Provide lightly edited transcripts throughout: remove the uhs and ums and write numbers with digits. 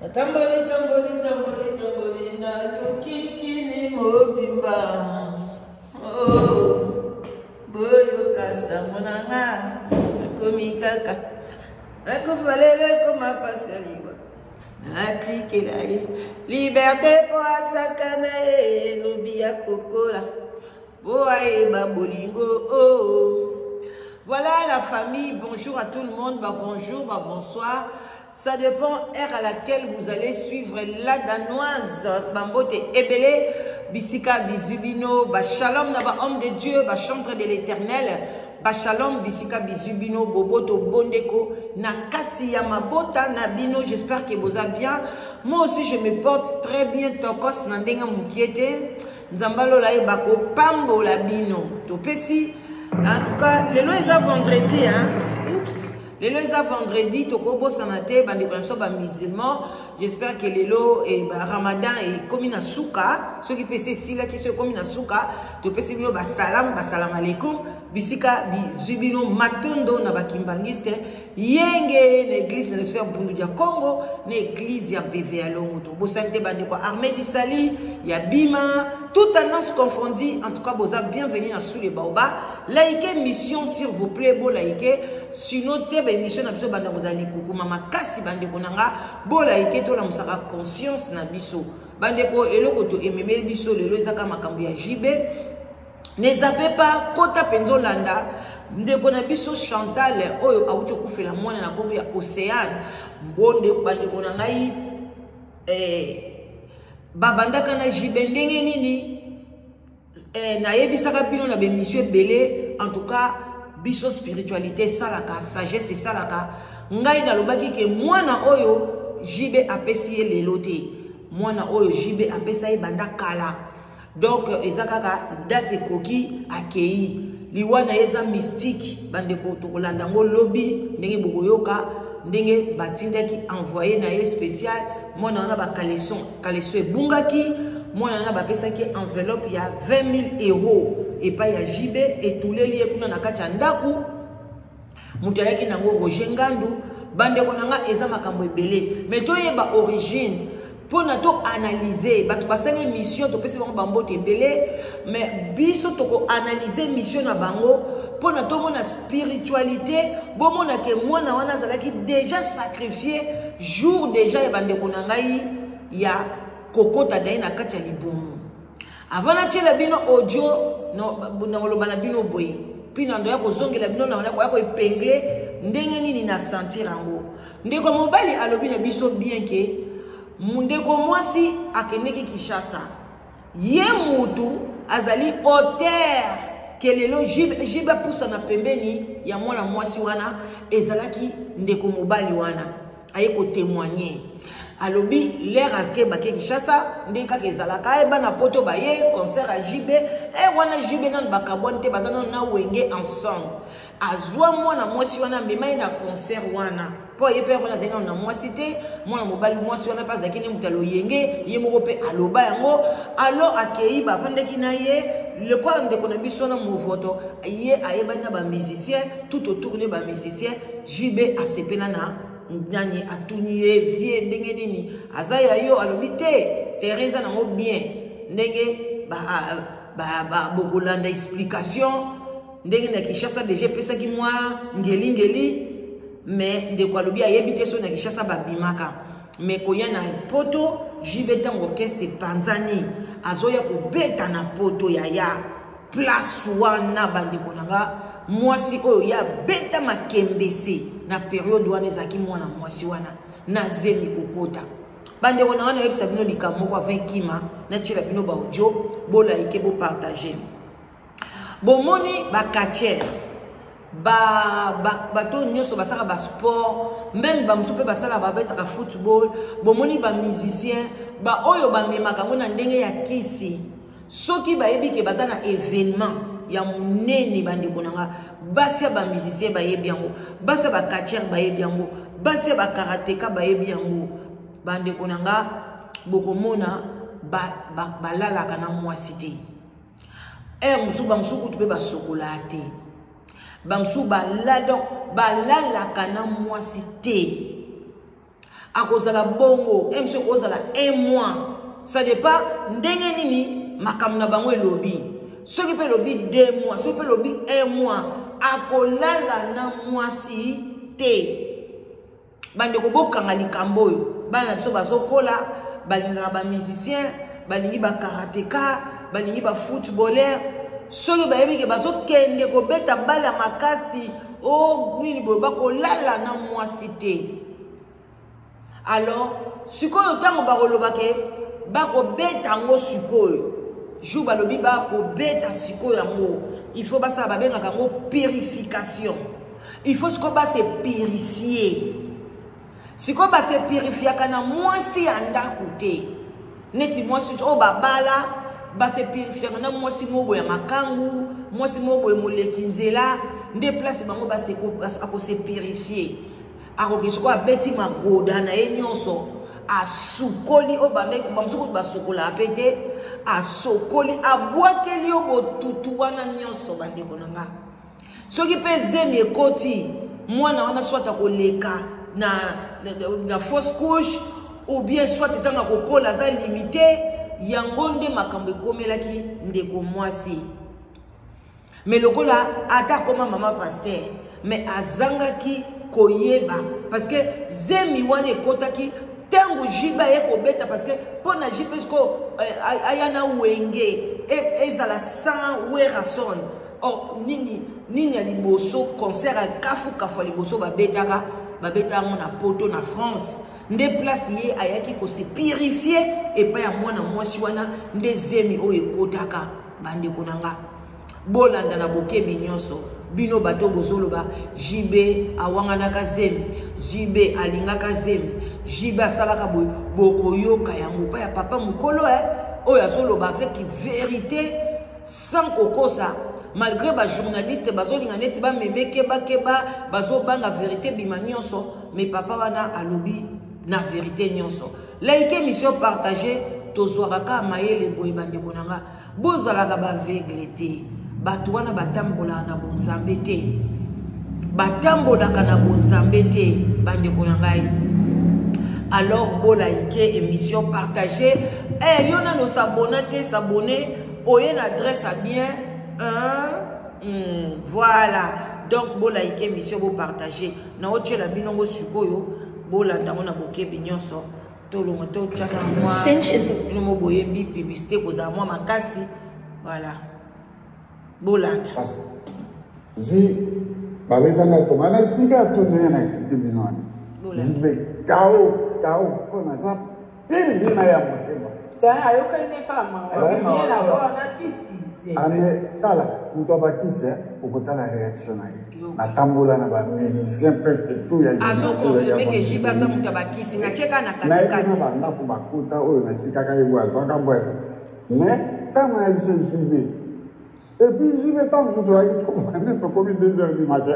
Tamboli, tamboli, tamboli, tamboli, na lukiki ni mobimba. Oh, boyo kasa monanga, komi kaka. Ako falele koma paseliwa. Nati kelai, liberté pour asakana e lobia kokola. Boae babolingo oh. Voilà la famille, bonjour à tout le monde, bonjour, bonsoir. Ça dépend heure à laquelle vous allez suivre la danoise. Bambote Ebele, Bisika Bizubino, Shalom Naba homme de Dieu, chantre de l'éternel, Shalom Bisika Bizubino, Boboto Bondeko, Nakati Yamabota Nabino, j'espère que vous allez bien. Moi aussi je me porte très bien, Tokos Nandenga Mukiete, Nzambalo Laibako, Pambo Labino, Topesi. En tout cas, le long est à vendredi, hein. Oups. Le long est à vendredi, Tokobo Sanate, bande de musulmans. J'espère que le lot et Ramadan est comme une souka. Ceux qui pensent ici là qui sont comme une souka, tu peux se dire salam alaikum. Bisika bizubino matondo na bakimbangiste yenge l'église de Sœur Bundu dia Congo, l'église ya BV Alongo to bosante bande ko armée du Sali, ya Bima, toute annonce confondue. En tout cas, vous êtes bienvenue dans sous les baobas. Likez mission s'il vous plaît, bon likez. Sinon te émission na biso bande ko zali kuku mama kasi bande ko nanga bon likez to la musaka conscience na biso bande ko eloko to ememeli biso lelo ezaka makambo ya jibe. Ne zappez pas kota penzo landa ndeko na biso Chantal oyo awucho kufela mwana na kombo ya Océane mbonde bande ko ngai babandaka na jibe ndenge nini na yebisaka bino na bemission belé. En tout cas biso spiritualité salaka sagesse salaka ngai na lobaki ke mwana oyo jibe apesi ye lelo te, mwana oyo jibe apesa ye banda kala. Donc ezakaka date koki akei liwana eza mystique bande ko to kolanda ngo lobby ndenge bokoyoka ndenge batindaki envoyé na ye spécial mwana na ba kaleson ebungaki mwana na ba pesaki enveloppe ya 20 000 euros et pas ya jibe etuleli ye kuna na kati ya ndaku mutalaki nango Roger Ngandu bande ko nanga eza makambo ebele mais to yeba origine pour na to analyser bato basali mission to pesi bango bambo tebele mais biso to ko analyser mission na bango pour na to mona spiritualité bo mona ke mwana wana zalaki déjà sacrifié jour déjà ya bande ko ngai ya kokota dai na kati ya libomo avant na tshela bino audio no bana bino boye pina ndo ya kozongela bino na wana ko epengle ndenge nini na sentir ango ndeko mobali alobi na biso bien ke mundeko mwasi akeneki Kishasa ye mutu azali auteur kelelo jiba pusa na pembeni ya mwana mwasi wana ezalaki ndeko mobali wana aye ko témoigner alobi l'air ake bake Kishasa ndeka kezalaka eba na poto baye concert a jibe wana jibe nan bakabon te bazana na wenge ensemble azwa mwana mwasi wana mema na concert wana po yepe wana zenga na mwasi te mwana mobali mwasi wana pa zakine mutalo yenge ye moko pe aloba yango alo akei bavandaki na ye le quoi ndeko na biso na movoto ye ayeba na ba musicien tout autour de ba musicien jibe asepela na nani atuniye vie ndenge nini azaya yo alobi te Teresa nango bien ndenge ba bokolanda explication ndenge na Kishasa déjà pesa ki moi ngeli mais ndeko alobi ayebite so na Kishasa babimaka mais koya na poto jibe tango orchestre panzani azoya ko beta na poto ya place wana bandeko nanga mwasi oyo ya beta makembese na période wana ezaki mwana mwasi wana na zemi kokota bandeko nanga na webisa bino likamoko avec kima na tshela bino ba audio bola ike bo partager bomoni ba catcher bato nyoso basaka ba sport même ba musupe basala ba betaka football bomoni ba musicien ba oyo ba memaka ngona ndenge ya kisi soki ba yebi ke bazana événement ya munene bandeko nanga basi ba musicien ba yebi yango basi ba catcher ba yebi yango basi ba karateka ba yebi yango bandeko nanga bokomona balalaka na mwasi te musu ba musu kutu pe ba sokolate ba musu balalaka na mwasi te à cause de la bongo monsieur cause de la un mois ça dépend ndenge nini makamna bango lobby ceux qui peut lobby 2 mois ceux qui peut lobby 1 mois à kolala na mwasi te bande ko bokanga likambo yo bana biso bazokola balinga ba musicien balingi ba karatéka balingi ba footballeur ceux qui bayebi ke bazokende ko beta bala makasi oh nini bo bakolala na mwasi te. Alors, sikoyo tango bakolobake bako beta ngo sikoyo jou balobi bako beta sikoyo yango il faut basa babenga kango purification il faut siko ba se purifier siko ba se purifier kana mwasi anda kute neti mwasi o babala ba se purifier kana mwasi mobo ya makangu mwasi mobo ya molekinzela nde place bango ba se ko se purifier akokisiko abeti magoda na ye nyonso asukoli obande kubamsuku basukola apete asokoli abwakeli yo botutu wana nyonso bandeko nanga soki pe zemi ekoti mwana wana swata koleka na fausse couche ou bien soit tanga kokola za limité yango nde makambo ekomelaki ndeko mwasi mais lokola ata koma mama pasteur mais azangaki koyeba parce que zemi wana ekotaki tango jiba eko beta parce que pona jiba esko ayana wenge ezala sans werason or nini ya liboso concert à kafu liboso babetaka na poto na France nde place ye ayaki ko se purifier et pas ya mwana mwasi wana nde zemi o ekotaka bande konanga bolanda na bokebi nyonso bino bato bozoloba jibe awangana kazemi jibe alinga kazemi jibe asalaka bokoyoka yango pa ya papa mukolo oyo azoloba avec vérité sans kokosa malgré ba journaliste bazolinga neti ba memeke bakeba bazobanga vérité bima nyonso mais papa wana alobi na vérité nyonso like émission partagée tozwaka mayele boye bande bonanga bozalaka ba aveugle te bato wana batambola na bonzambe te batambola kana bonzambe te bande konangai. Alors bola ike émission partagée yona no s'abonner oyen adresse à bien voilà donc bola ike émission bo partager na oche la binongo sukoyo bola ndango na bokebi nyonso tolongo to tchana moi no mo boyembi publicité koza moi makasi voilà bolanda parce que j'ai babetanga to mala expliquer to na expliquer binoni bolanda kao kona sa pili na ya motema taya ayokane kama yena vona kisi ane tala mtu abakise ukotala reaction na tambola na ba musicien presque tout ya azo confirmer que jiba sa mtu abakisi na cheka na katikati na banda ko bakuta oyo na tikaka yebo azwaka mbwesa mais kama ya jibe et puis jibe tant que tu as dit qu'on to comme 2h du matin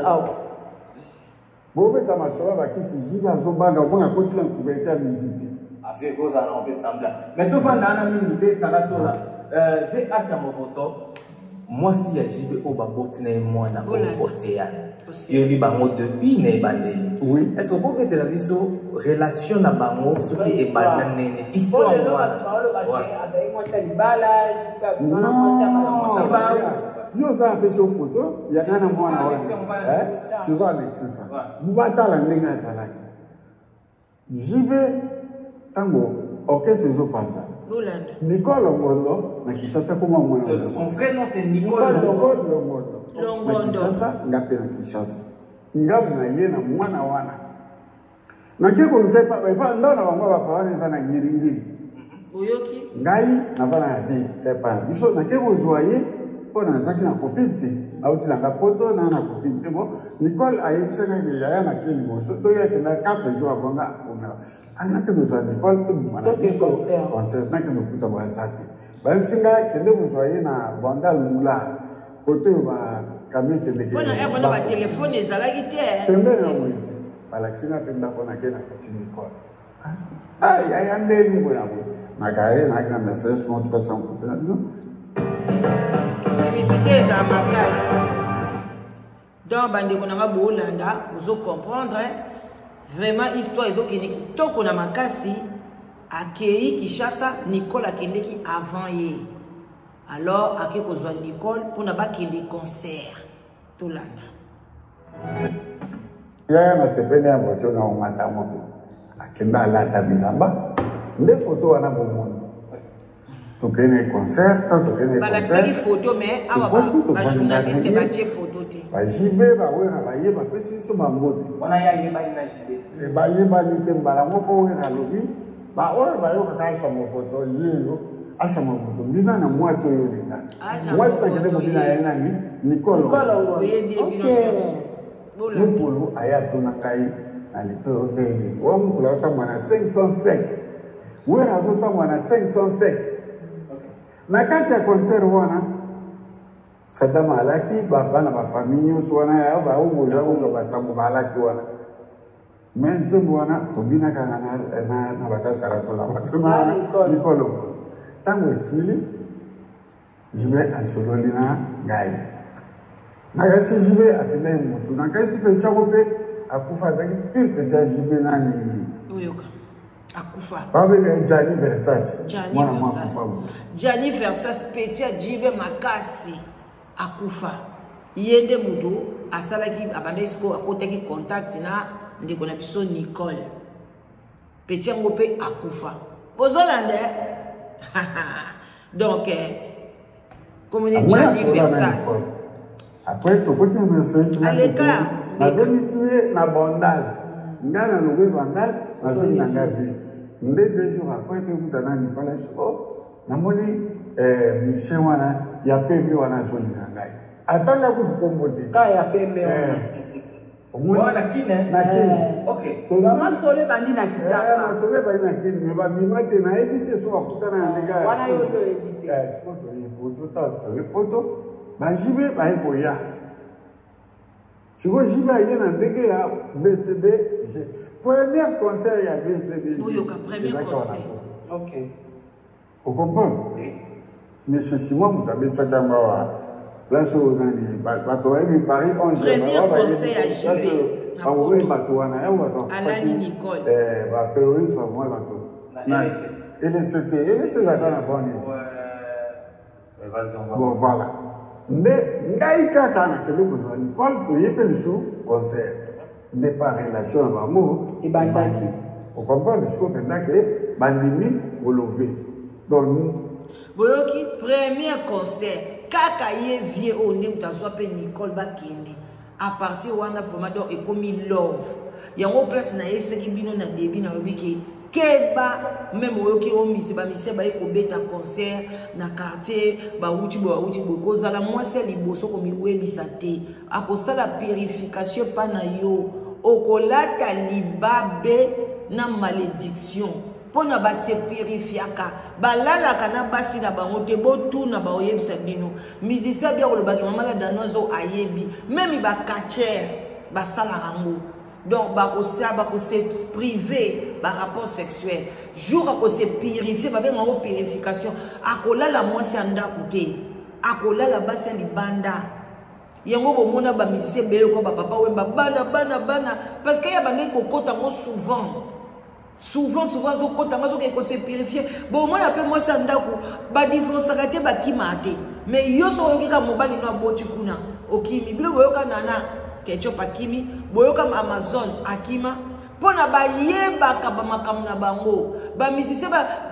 Bobe Tamashola bakisi jiba azobanga bonga kotila couverture ya musique avec vos en peut sembler mais tout vendre na mingi te salatola VH ya moto moi si ya jibe o baboti na mwana o océan yo li bango depuis na bandeli oui est-ce que vous mettez la biso relation na bango ce qui est banane histoire avec moi c'est libala jiba moi yo za pese photo ya kana mwana wana tu vas annexer ça mubatala ndenge azalaki jibe tango orchestre zo panza bolanda Nicole Longondo na Kinshasa koma mwana son vrai nom c'est Nicole Longondo sasa ngape na Kinshasa ngabu na ye na mwana wana na kiko lutepa ba ndona bango ba pawani sana ngiringiri boyoki ngai na bana ya vie tepa biso na kiko joyer pona zaki na kopite auti langa poto na kopite bo Nicole ayebisaka ke yaya na kili boso to ya ke na 4 jours avant nga ona ana ke besoin Nicole to mwana concert na ke no kuta ba zaki ba singa ke nde joyer na banda lula kote ba kamite de bona ba téléphone ezalaki te pembeni na mwezi balaksina penda kona ke na Nicole ay ayande ni bona bo magaye na kana message mo to pesa ko no publicité dans ma place donc bande konanga bolanda vous comprendre vraiment histoire ezokende kitoko na makasi akei Kinshasa Nicole akendeki avant ye alors ake kozwa Nicole mpona bakende concert tolanda yaya nasepeli ya voiture na omata mope akenda alata bilamba nde photo wana bomoni tokende concert tokende balakisaki photo mais awa bajournaliste batie photo te bajibe bawera baye bapesi biso bambote wana yayebani na jibe bayebani te mbala moko wera alobi baoyo bayokaka asama foto yeyo asama foto mbina na mwasi oyo linga mwasi takende mobina ye nani Nicole mukulu aya tuna kai na litoro ndenge wa mukulu atambwa na 505 wera azotambwa na 505 na kati ya concert wana sadama alaki bana bafamille nyonso wana ya baoboya oyo basambo balaki wana me nzembo wana tobinaka na batasaratola bato na Nicolo ntango esili jibe asololi na ngai nakasi jibe akendai motu nakasi mpe ntiako mpe akufa azalaki pire mpe tia jibe nani oyoka akufa babele Gianni Versace Gianni Versace petia jibe makasi akufa yende mutu asalaki abanda isiko akotaki contact na ndeko na biso Nicole petia ngo pe akufa bozolande donc comme ni Gianni Versace après tokoti message aleka nazomisiye na bandal nga na lobe bandal nazomi na nga vie nde 2 jours après mpe kutana Nicole namoni Michel wana ya pembe wana zoli na ngai atanga kukombo te ka ya pembe wana kine na kine okay mama sole bandi na Kinshasa na sole bandi na kine me ba mimate na ebite so bakutana na ndega wana yo to ebite photo ye photo ta to photo ba jibe ba ekoya siko jibe ye na ndege ya BCB premier concert ya BCB oyoka premier concert okay au comprendre monsieur Simon mutabesaka mbawa place nani bato bayebi Paris 11 premier concert à Jibe awe bato wana ya bato alani Nicole ba terroriste ba moi bato na ele se zaka na boni bon voilà nde ngai kaka na keloko na Nicole toyebeli su concert nde par relation na bango ebandaki au comprendre siko pendake bandimi olove donc boyoki premier concert kaka ye vie o nde mutazwa pe Nicole bakende à partir wana vraiment donc ekomi love yango place na yeseki bino na début na lobiki keba même oyoki o misi ba misi ba ekobeta concert na quartier ba wuti kozala mwasi liboso ko miwelisa te akosala purification pa na yo okolata libabe na malédiction pona ba se purifiaka balalaka na basi na bango te botuna ba oyebisa bino musicien bia kolobaki mama la danozo ayebi même ba catcher ba sala rango donc ba se privé ba rapport sexuel jour ako se purifier ba benga ngo purification akolala mwasi andako te akolala basi libanda yango bomona ba musicien bele ko ba papa wemba bana parce que ya bande ko kota ngo souvent zo kota ngo ko se purifier bon mona pe moi sa ndako ba divorce kate ba kimate mais yo so yokika mobali no aboti kuna okimi bilo boyoka nana ketchup akimi boyoka Amazon akima pona ba yebaka ba makamna bango ba misise ba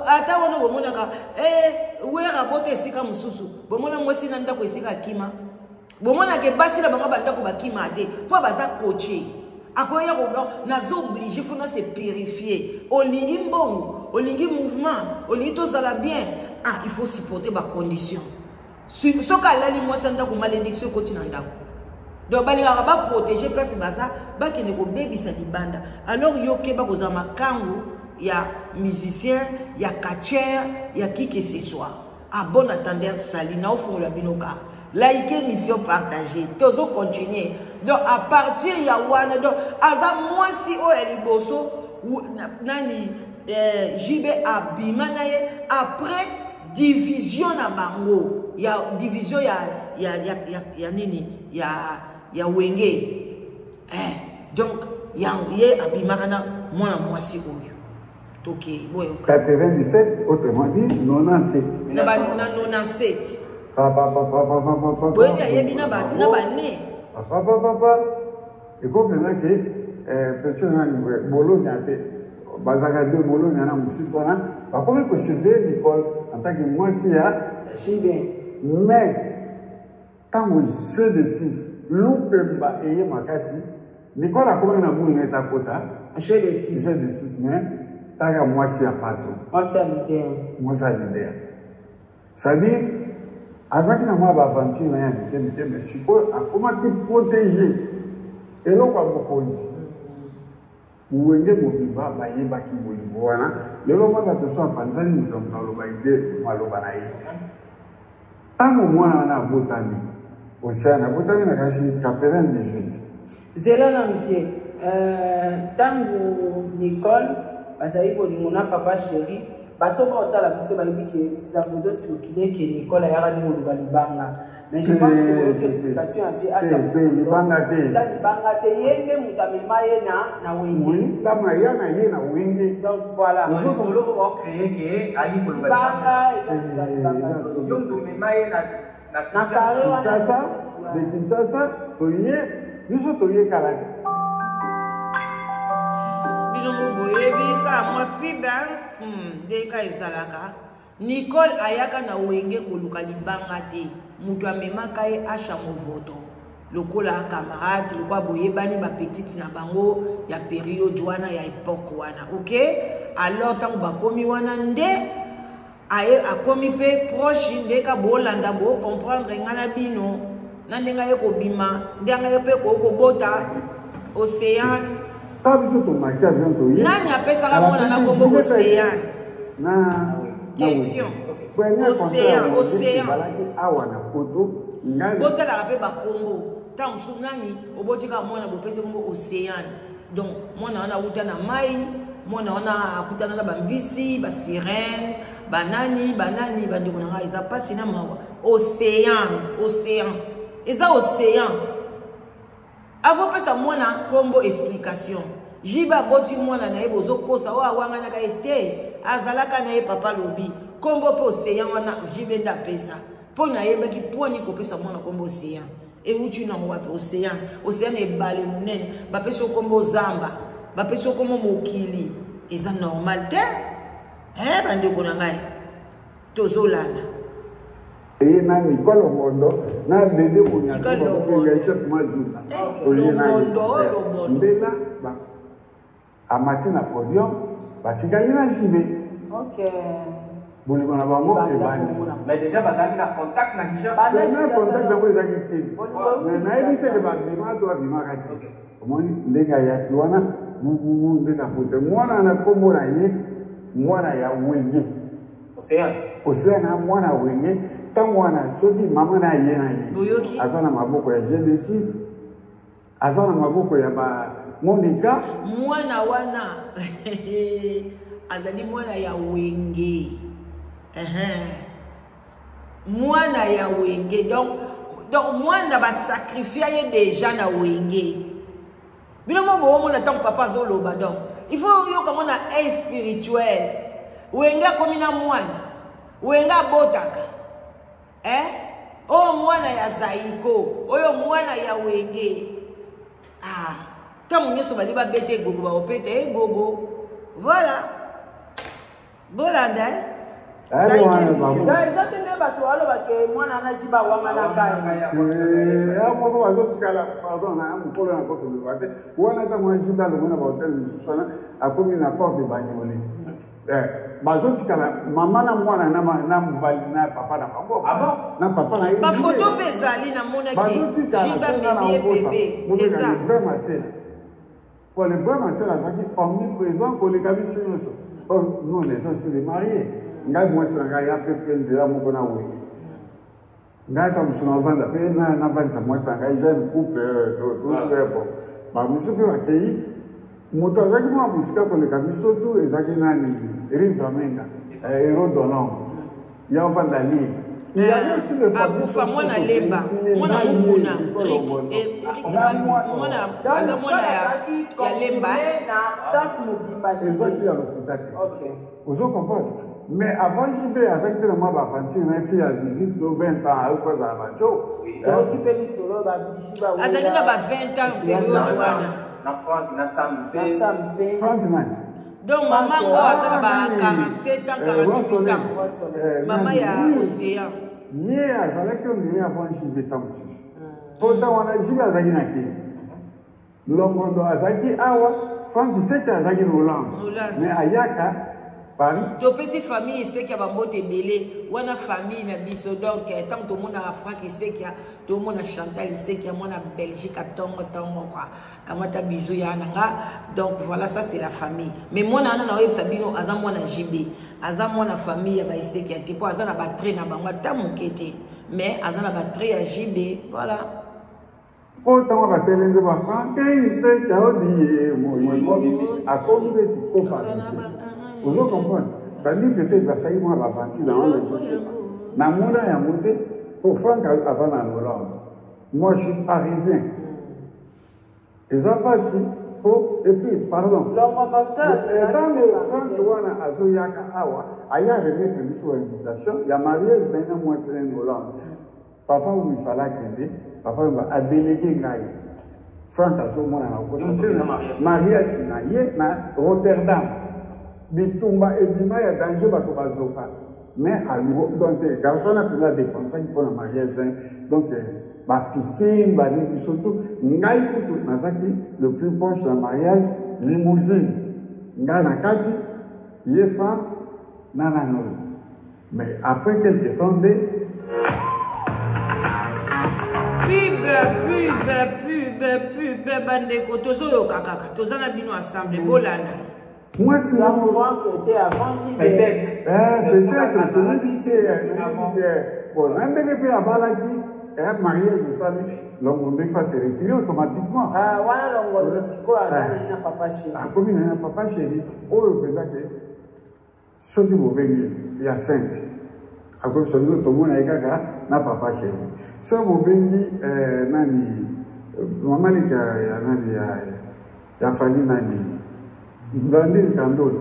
ata wana bomona ka wera bote esika mususu bomona mwesi na ndako esika akima bomona ke basi na bango bandako bakima te po baza coaché akoya ko nazo obligé faut se purifier olingi mbongo olingi mouvement olingi to sala bien il faut supporter ba condition soka lali mwasi ndako malédiction kotina ndako donc balingaka ba protéger place baza bakende ko bebisa libanda alors yoke ba koza makangu ya musicien ya catcher ya qui que ce soit à bon attendeur sali na ofu la binoka like mission partagée tozo continuer donc à partir ya wana donc aza mwasi o eliboso nani jibe abima na ye après division na bango ya division ya nini ya wenge donc ye abimaka na mwana mwasi oyo toke boyo 97 autrement dit 97 na 97 papa boyo ayebi na bane papa ekomprena ke peut-être nani Bologna te bazaka de Bologna na mosusu wana bakomi kosurveille Nicole en tant que mwasi ya mais ntango jeu de 6 lupemba eye makasi Nicole akomi na mulu neta kota jeu de 6 mais taka mwasi ya pato mwasi ya leader c'est-à-dire azaki na mwa baaventure na ya mike mais sikoyo akomaki protégé eloko ya mokonzi wenge mobimba bayebaki bolingo wana lelo mwa bato so apanzani moto moto aloba ide maloba na ye ntango mwana wana abotami osiana abotami na kasi capelin de jude zela na mvie ntango Nicole bazali bolingo na papa chéri bato baotala biso bayebi ke sisango ezosirkule ke Nicole ayaka ndenge oluba libanga mais je pense que votre explication a fait libanga te ça libanga te yenge moto amema ye na wenge lama ya na ye na wenge donc voilà solo ko créer ke ayi koluba libanga yo mto mema ye na Kinshasa de Kinshasa toye biso toye kala te bino boyebi ka mwa piba deka ezalaka Nicole ayaka na wenge koluka libanga te mutu amemaka ye asha movoto lokola camarade lokwa boyebani bapetite na bango ya période wana ya époque wana ok alors tango bakomi wana nde aye akomi pe proche ndeka bolanda bo comprendre ngana bino na ndenga ye kobima ndenga ye pe kobota Océan ta biso to macha bien to ye nani apesaka mona na kombo Océan na question Océan awa na poto ngani botala pe ba Congo tant nani obotika mona bopese kombo Océan donc mona wana uta na mai mona wana akutana na bambisi ba sirène banani bandeko na eza pasi na mawa Océan eza Océan avo pesa mona kombo explication jiba boti mwana na ye bozokosa o awanga na kaete azalaka na ye papa lobi kombo pe Océan wana jibenda pesa pona yebaki poni ko pesa mwana kombo Océan e uchi na wapi Océan ebale munene ba pesa kombo Zamba ba pesa kombo mokili eza normal te bandeko na ngai tozolana et na Nicole Mondo na Dede Bonyaka ya chef Maduka ndela ba amati na podium batikali na jibe ok bolingo na bango ebani mais déjà bazaki na contact na chef na contact na boza kitini mais na ebise ke babima to abima kati omoni ndenga ya kiwana mugu ndenga pote mwana na kombo na ye mwana ya wenge Océan na mwana wenge tango wana soki mama na ye na ye azana maboko ya Genesis azana maboko ya ba Monica mwana wana azali mwana ya wenge mwana ya wenge donc mwana ba sacrifier ye déjà na wenge bino mo bo na tant papa zoloba donc il faut yo comme on a un spirituel wenga komina mwana wenga botaka o mwana ya Zaiko oyo mwana ya wenge tamu nyeso bali ba bete gogo ba opete gogo voilà bolanda ezatende bato alobake mwana na jiba wanga na kaya moko bazotikala pardon na mokolo na koto te wana ta mwa jiba lomona bahotel mosusu wana akomi na porte banyoli bazotikala mama na mwana na mobali na papa na bango na papa na bafoto mpe ezali namonaki jiba bebe eza vrai masela po le vrai masela azalaki omniprésent koleka biso nyonso non les gens se les mariés ngai mwasi na ngai ya mpe nzela moko na wenge ngai ta mosu navanda mpe navandisa mwasi na ngai jeune couple bon bamosu mpe bakei moto azalaki mwa mosika koleka biso tu ezalaki nani Rive Amenga Héros Dolong ya ovanda lie Il y avait aussi des familles. Akufa mwana lemba, mwana mukuna. Mwana ya lemba. Na staff mobimba. Exact, il y a l'hôpital. Ok. Vous comprenez? Mais avant JB, avec le mois d'Avanti, une fille à 18 ou 20 ans, elle faisait la macho. Tu occupes les solos, Bishiba. Azalina ba 20 ans, période wana. Na Franck, na Sampe. Franck, man. Donc maman ngo azala ba 47 ans, 48 ans. Maman ya Océan. Hier, j'allais que nous avant JB Tamusus. Pourtant, on a JB Azaki Naki. Longondo Azaki Awa, Franck, tu sais qu'il y a Azaki Hollande. Mais Ayaka, Paris. Topesi famille c'est qu'il y a bambote belé, wana famille na biso donc tant tout monde a Franck c'est qu'il y a tout le monde a Chantal c'est qu'il y a mon Belgique à tongo quoi. Kamata bisou ya nanga. Donc voilà ça c'est la famille. Mais moi na na web sabino azam moi na JB. Azam moi na famille ya ba c'est qu'il y a tipo azam na batterie na bango ta mokete. Mais azam na batterie ya JB, voilà. Autant on va se lever par Franck, il sait qu'il y a à cause de vous comprenez? Ça dit peut-être que ça y est, on va partir dans le jeu. Dans mon âge, pour Franck avant la Hollande. Moi, je suis parisien. Et ça passe pour. Et puis, pardon. Dans le Franck, on a Azoyaka Awa, il y a remettre une invitation. Il y a mariage, il y a moi, c'est une Hollande. Papa, il fallait qu'il papa a délégué Gaï. Franck a joué mariage, il y a Rotterdam. Bitumba et Bima, il y a danger de Bazoka. Mais à nouveau, donc, les garçons ont pu la dépenser pour le mariage. Donc, ma piscine, surtout, le plus proche de mariage, limousine. Ngana Kati, Yefa, Nananol. Mais après quelques temps, pub, bandeko, tozo yo kakaka, toza na bino ensemble, bolanda. Moi, c'est la Franck était avant JB. Peut-être, bon, un bébé à Balaki, un mariage de salut, l'homme de face est retiré automatiquement. Ah, voilà, l'homme de Siko, il n'a pas chéri. Ah, comme il n'a pas chéri, oh, peut-être, ce qui vous venez, il y a 5. À cause de tout le monde n'a pas chéri. Ce qui vous venez, Nani, maman, il y a fallu Nani. Blondine Kandol,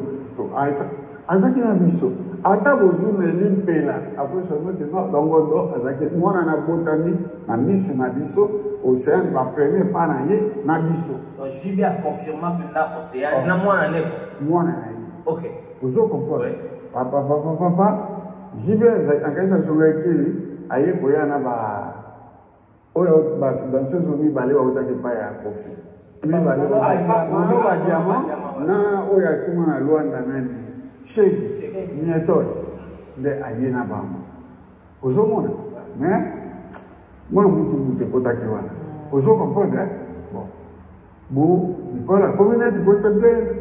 Azaki na biso, ata bozu na limpela, après seulement que non, longondo, Azaki, moi na botani, na miso na biso, Océane va premier pas na ye, na biso. Donc JB a confirmé que na Océane, na moi na neko. Moi na ye. Ok. Vous comprenez? Papa, JB en question sur le kili, aye koya na ba, oyo ba dans ce zombie balé wa utaki pa ya kofi. Mono ba diamant na oya kuma na Luanda nani shake mietol de ayena bama ozomona mais moi mutu potaki wana ozo comprendre bon Nicolas communauté ko se plaindre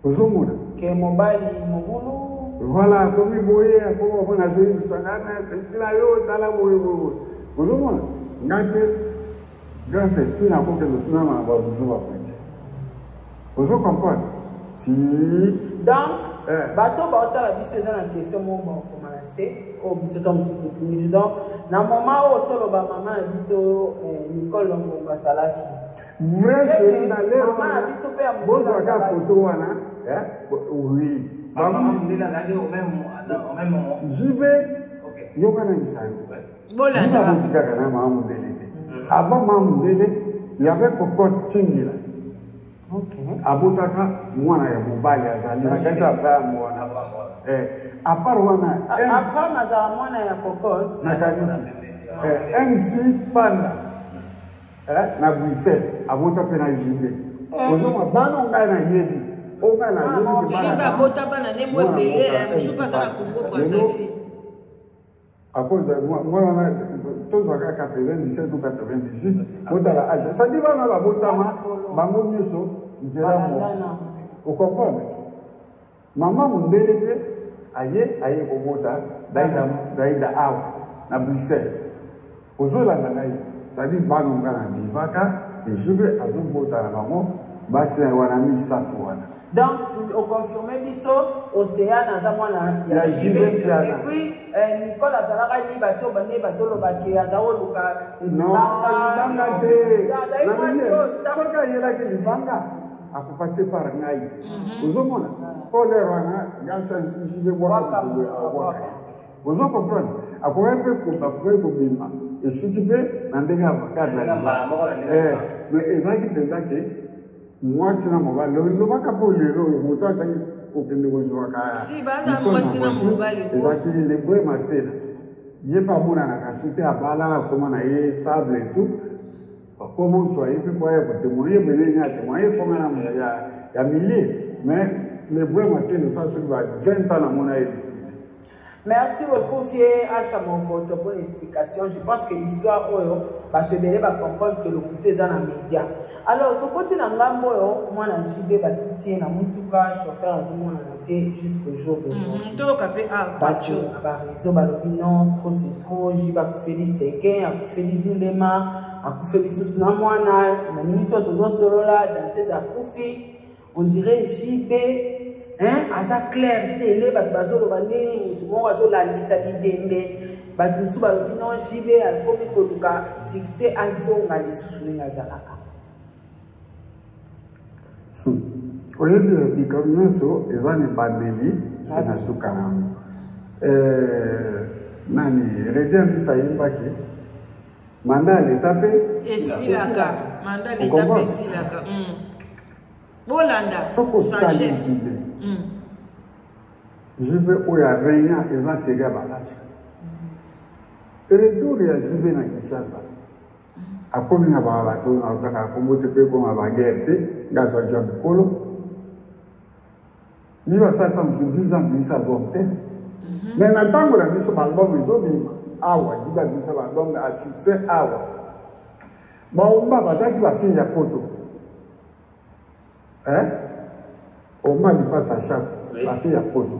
ozomona que mobile mobulu voilà comme boye ko bona zo bisangana petila yo tala boye ozomona ngake grand esprit n'a pas que le plan m'a besoin de vous comprenez? Si donc bateau ba otala biso dans la question mo ba commencer au biso tom tout donc na moment où tolo ba maman na biso Nicole Longo basalaki vrai c'est dans les maman na biso pe bon ka photo wana oui maman ndela zali au même moment JB yo kana misayo bolanda kana maman ndele avant Mamundele, il y avait Cocotte Tingila. Abutaka, moi, il y a Mobile, à part Wana, après Mazamona, il y a Cocotte, MC Panda, na Bruxelles, Abutaka na JB. Ozoma, Bano Gana Yebi, Ogana Yebi, Shiba Botabana, Nemo Belé, je suis pas à la Congo Brazzaville. À cause de moi, on a tous en 97 ou 98, ça dit qu'on a la botama, maman Musso, vous comprenez? Maman Mundele, aïe, au Bota, Daïda Awa, à Bruxelles. Aux Hollandais, ça dit Banongana, Vivaka, et je vais à deux Bota, la maman, basi wana misato wana. Donc on confirme biso Océane azamwana ya Jibe et puis Nicole azalaka ni bato bane basolo bake azao luka libanga te soka yela ke libanga akupase par ngai uzomona pole wana gansa nsibe waka uzo comprendre akoyepe ko bima esukipe na ndenga bakadla mais ezaki pendake moi sina mobile le baka po lelo moto azaki kokende kozwa ka si bana moi sina mobile ezaki le boy masela ye pa mona na kasute abala comment na ye stable et tout comment soit et puis pour témoigner belé na témoigner comment na ya milliers mais le boy masela ça sur 20 ans na mona ye. Merci beaucoup, Fier Achamovoto, pour l'explication. Je pense que l'histoire, va te donner à comprendre que le côté est dans les médias. Alors, tout côté dans l'ambo, moi, dans JB, va tout tirer, dans mon tout cas, chauffeur, à mon noté jusqu'au jour d'aujourd'hui. Tout capé à Bacho. À réseau, non, trop c'est trop, j'y vais faire des séquins, à faire des oulémas, à faire des sous na moana, na minute de dos solo là, dans ces accouphis, on dirait JB. Hein, à sa clarté, les bateaux bandés, tout le monde a sur la liste à l'idée, bateaux sous balopino, JB, à Komikoluka, succès à son à l'issue à Zalaka. Au lieu de Bikamioso, ils ont des bandeli, ils ont sous Kanam. Nani, Redem Saïmbaki, Manda l'étape. Et Silaka, Manda l'étape et Silaka. Bolanda, sagesse. Je veux où il y a rien, ils vont se faire balance. Et le tour, il y a Jibe na Kinshasa. A comme il y a un bateau, on a comme tu peux comme un guerre, gaz à Djabukolo. Il va s'attendre sur 10 ans, il s'est bonté. Mais maintenant, on a mis son album, ils ont mis Awa, il va dire son album à succès Awa. Bon, on va dire qu'il va finir la photo. Hein? Au moins, il passe à chaque. La fille a photo.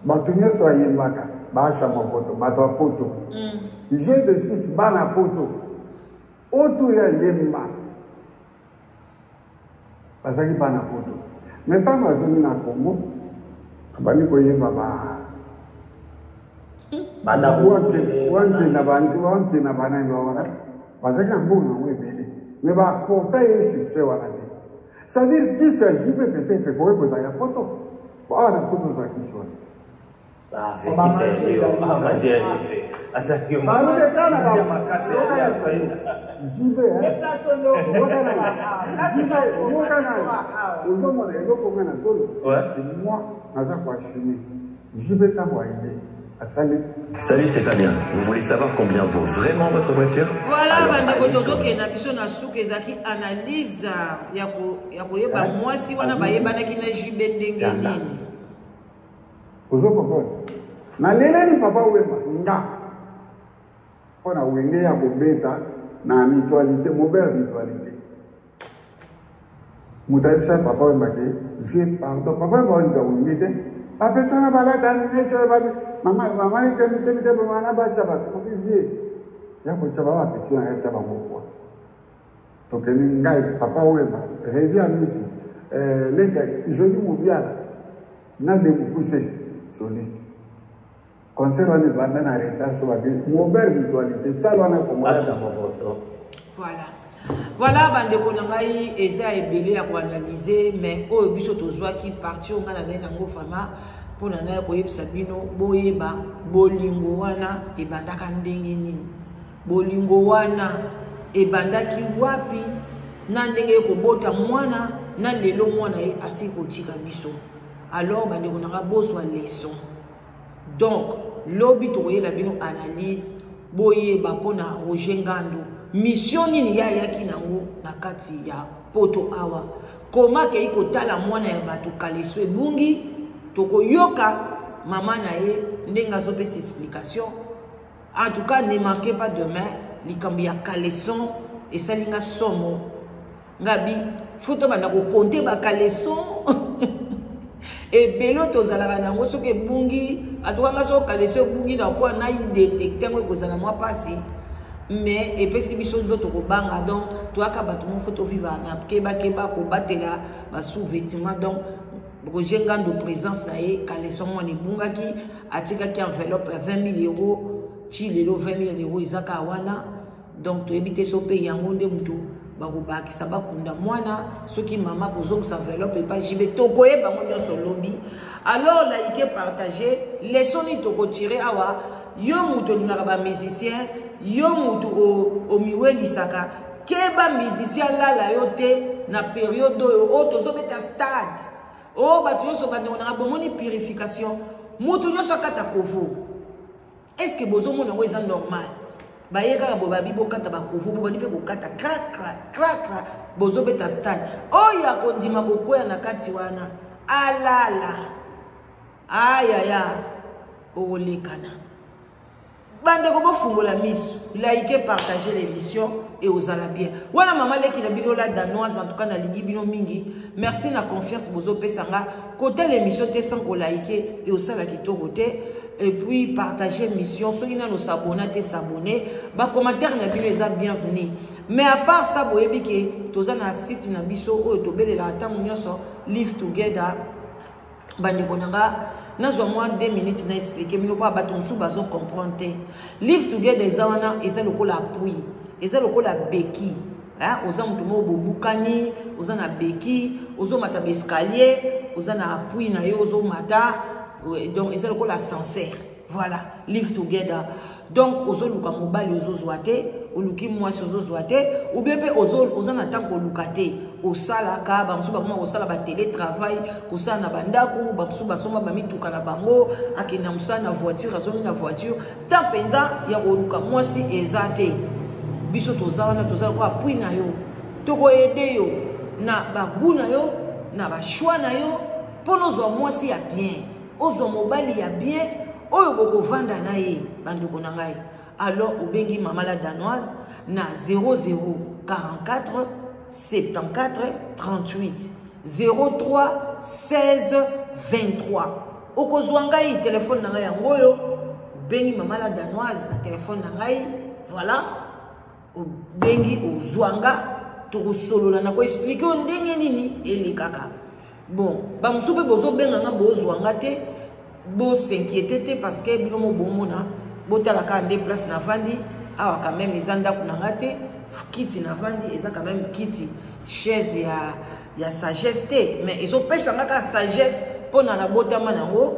Maintenant, soit il y a ma photo, ma photo. J'ai des six bana photo. Autour, il y a yemma. Parce qu'il y a bana photo. Maintenant, je suis dans le Congo. Je suis dans c'est-à-dire qui s'agit peut-être pour vous avez photo. Ah, la photo va qui soit. Ah, fait qui s'agit ah, manger attaquer moi. J'ai ma casse j'y vais hein. Place au nom. Aux hommes on est là comme un zolo. Ouais. Moi, naza kwa chimie. J'y vais t'envoyer. Salut c'est Fabien. Vous voulez savoir combien vaut vraiment votre voiture? Voilà, bandeko tozoke na biso na suka ezaki analyse ya koyeba mwasi wana bayebanaki na jibe ndenge nini. Ozo comprendre. Na leleli papa wema nga. Pona wenge ya kobeta na mutualité, mobile mutualité. Mutaibisa papa wema ke, je pardon papa wema wanga wenge. Papa tana balada nje ba mama ni tembe mama ba shaba ko vie ya ko chaba ba petit na ya chaba moko to ke ngai papa wema redi amisi lenga joli mobiala na de pousser soliste concert on va dans la retard sur la mobile mutualité ça wana ko voilà bandeko na ngai eza ebele ya ko analyser mais oyo biso tozwa ki parti on ngana zaina ngo fama pona na ko yebisa bino boyeba bolingo wana ebandaka ndenge nini bolingo wana ebandaki wapi na ndenge ko bota mwana na lelo mwana ye asi ko tika biso alors bandeko na bozwa leçon donc lobi to yela bino analyse boyeba pona Roger Ngando mission nini ya yaki nango na kati ya poto awa koma ke iko tala mwana ya bato kaleso ebungi toko yoka maman na ye ndenga zo pesa explication en tout cas ne manquez pas demain likambi ya kaleson et salinga somo ngabi foto banda ko compter ba kaleson et belo tozala nango soke bungi atuka ngaso kaleso bungi na po na détecter ngo kozala moi passer mais et puis si biso nzoto ko banga donc toi ka bato mo photo vivre na keba ko batela ba sous-vêtement donc Roger Ngando présence na ye kaleson mo ni bungaki atika ki enveloppe 20 000 euros ti lelo 20 000 euros izaka wana donc to ebite so pe yango nde mutu ba ko bakisa ba kunda mwana soki mama kozong sa enveloppe pas jibe tokoye bango nyonso lobi alors là il partager leçon ni toko tirer awa yo mutu ngaka ba musicien yo mutu o miwelisaka keba musicien la yo te na période o tozo beta stade o batu nyonso bandona bomoni purification mutu nyonso kata kovo est-ce que bozo mona ngo eza normal ba yeka bo babi bo kata ba kovo bo bani pe ko kata crac bozo beta stade o ya kondima kokoya na kati wana alala ayaya o lekana bande ko bofungola miso like partager l'émission et aux ala bien voilà maman leki na bino la danoise en tout cas na ligi bino mingi merci na confiance bozo pesanga côté l'émission te sans ko like et au sala ki to côté et puis partager l'émission ceux qui n'ont s'abonner te s'abonner ba commentaire na bino eza bienvenue mais à part ça boyebi ke toza na site na biso o to belela tamu nyonso live together bande konanga nazwa moi 2 minutes na expliquer mais pas bato musu bazo comprendre live together ezawana eza lokola appui eza lokola beki hein oza mutu mo bobukani oza na beki ozo mata escalier oza na appui na yo ozo mata donc eza lokola ascenseur voilà live together donc ozo luka mobali ozo zoate oluki mwasi ozo zoate ou bien pe ozo na temps ko lukate osala ka ba musu ba mo osala ba télétravail kosala na bandako ba musu ba soma ba mituka na bango akina musala na voiture azongi na voiture tant penza ya koluka mwasi ezate biso tozawana tozala ko appui na yo toko aider yo na ba buna yo na ba choix na yo pono zo mwasi ya bien ozo mobali ya bien oyo boko vanda na ye bandeko na ngai alors obengi mama la danoise na 0044 74 38 03 16 23 okozwa ngai téléphone na ngai yango yo obengi mama la danoise na téléphone na ngai voilà obengi ozwanga tokosolola na ko expliquer ndenge nini elekaka bon ba musupe bozo benga nga bozwanga te bo s'inquiéter te parce que bino mo bomona botala ka ndé place na vandi awa quand même ezanda kunanga te kiti na vandi eza quand même kiti chaise ya sagesse te mais ils ont pesa nga sagesse pona na botama nango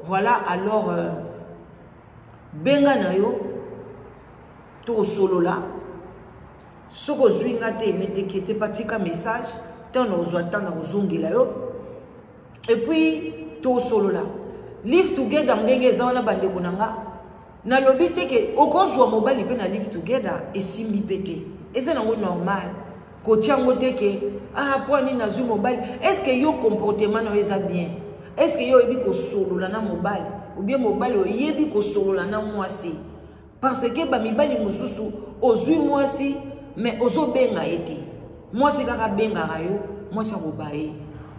voilà alors benga na yo to solola soko zwinga te ne t'inquiète pas tika message tant na ozwa tant na ozongela yo et puis to solola live together ndenge ezana bande konanga na lobi te ke okozwa mobali pe na live together esimbi pete eza nango normal ko tiango te ke ah poni na zu mobali est-ce que yo comportement na eza bien est-ce que yo ebi ko solola na mobali ou bien mobali oyebi ko solola na mwasi parce que ba mibali mususu ozwi mwasi mais ozo benga ete mwasi kaka benga rayo mwasi akobaye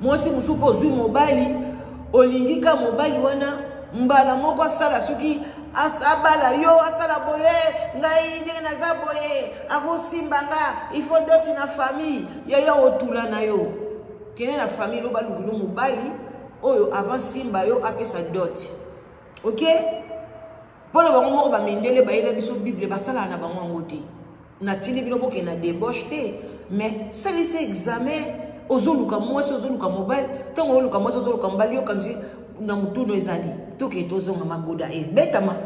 mwasi mususu ozwi mobali olingika mobali wana mbala moko asala soki asabala yo asala boye ngai ndenge naza boye avo simbanga il faut d'autres na famille yo otula na yo kene na famille lo balungilo mobali oyo avant simba yo apesa dot ok pona bango moko ba mendele ba yela biso bible basala na bango ngote na tili bino boke na débauche te mais ça laisse examen ozoluka mwasi ozoluka mobile tango ozoluka mwasi ozoluka mobile yo kanzi na mutuno ezali toke tozonga magoda betama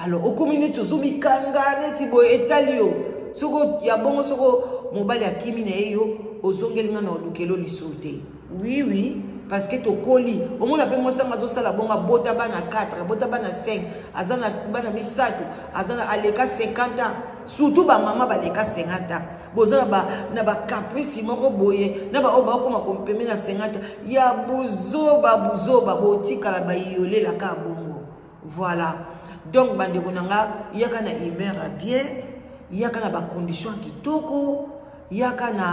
alors au communauté ozomi kanga neti boye etalio soko ya bongo soko mobile akimi na yo ozongelinga na olukelo lisote oui parce que tokoli omona pe mosanga azosala bonga bota bana 4 bota bana 5 azana bana misato azana aleka 50 ans surtout ba mama baleka 50 ans bozala na ba caprice moko boye na ba oba koma kompeme na 50 ya buzoba botikala ba yolela ka bongo voilà donc bande konanga yaka na humeur bien yaka na ba condition kitoko yaka na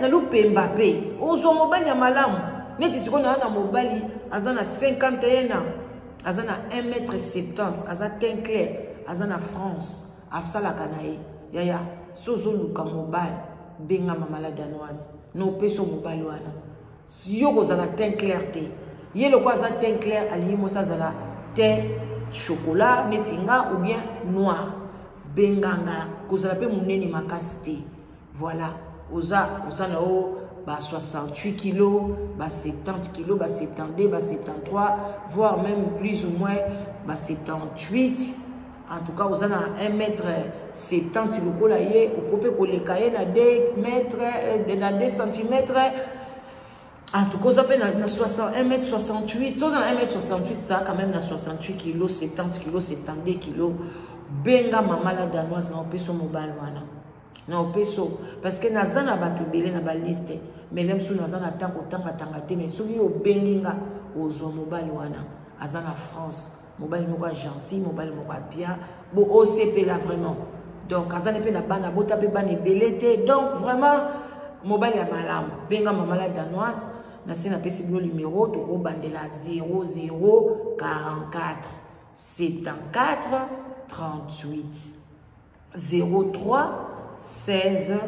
na lupemba pe ozo mobali ya malamu neti sikona na mobali azana 51 ans azana 1m70 azana teint clair azana France asalaka na ye yaya sozo luka mobile benga mamala danoise no peso mobile wana yo kozala teint clair te ye loko aza teint clair alingi mosa azala teint chocolat netinga ou bien noir benganga kozala pe munene makasi te voilà oza na o ba 68 kilos ba 70 kilos ba 72 ba 73 voire même plus ou moins ba 78 en tout cas oza na 1m70 lokola ye okope koleka ye na 2 mètres na 2 cm en tout cas oza pe na 1m68 so na 1m68 ça quand même na 68 kilos 70 kilos 72 kilos benga mama la danoise na opeso mobile wana na opeso parce que naza na bato ebele na baliste mais même so naza na tango tanga te mais soki obengi nga ozwa mobile wana aza na France mobile moko gentil mobile moko bien bo OCP là vraiment donc aza ne pe na bana bota pe bana ebele te donc vraiment mobile ya malamu benga mama la danoise na sina pesi bio numéro to ko bandela 00 44 74 38 03 16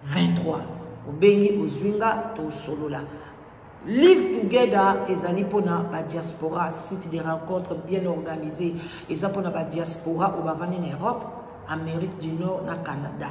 23 obengi ozwinga to solola Live Together ezali pona ba diaspora site de rencontres bien organisé et ça pona ba diaspora au bavani en Europe Amérique du Nord na Canada.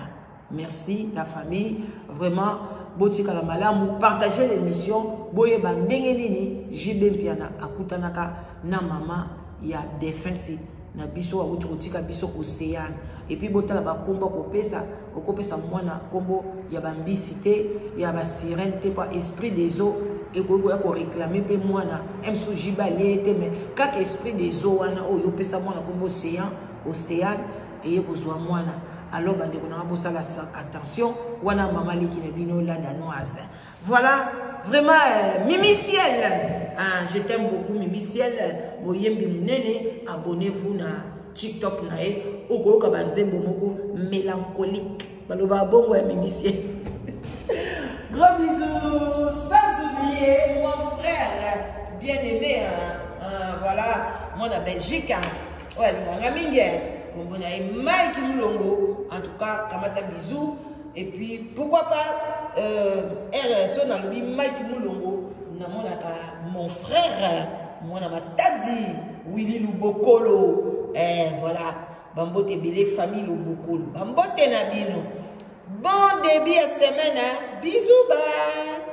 Merci la famille vraiment botika la malamu partager l'émission boye ba ndenge nini jibe mpiana akutanaka na mama ya défunti na biso wa utika biso océan et puis botala ba komba kopesa mwana kombo ya ba mbisité ya ba sirène te pas esprit des eaux et ko réclamer pe mwana emso jibale te mais kaka esprit des eaux wana o yo pesa mwana kombo océan et kozwa mwana alors bande ko na bosala attention wana mama liki na bino la danoise voilà vraiment Mimi Ciel je t'aime beaucoup Mimi Ciel boyembi munene abonnez-vous na TikTok na e okoyoka banzembo moko mélancolique baloba bongo ya Mimi Ciel. Gros bisous sans oublier mon frère bien aimé voilà moi na Belgique ouais nganga mingi kombona e Mike Mulongo en tout cas kamata bisous et puis pourquoi pas RSO na lobi Mike Mulongo na monaka mon frère mona matadi Willy Lubokolo voilà bambote belé famille Lubokolo bambote na bino bon début de semaine bisous bye.